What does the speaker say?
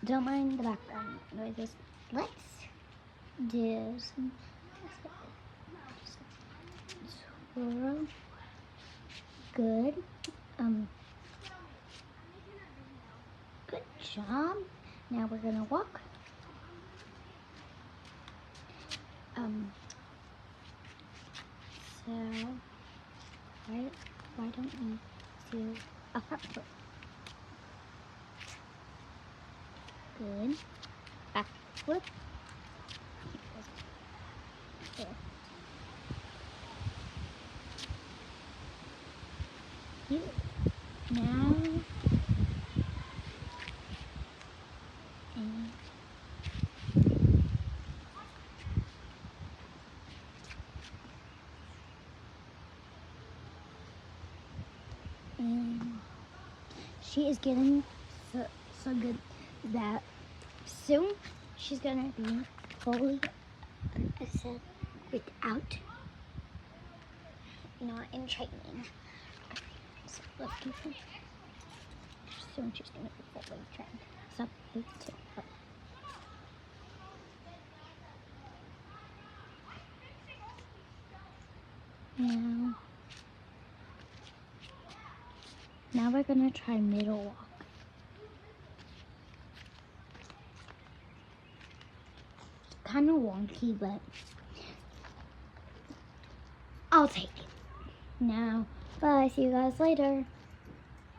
Don't mind the background noises. Let's do some swirl. Good. Good job. Now we're gonna walk. So why don't we do a front foot? Good. Back foot. There. Cute. Now and she is getting so good that soon she's gonna be fully, I said, without, not in training. So let's keep her. Soon she's gonna be fully trained. So let's do it. Now we're gonna try middle walk. Kind of wonky, but I'll take it. Now, bye. See you guys later.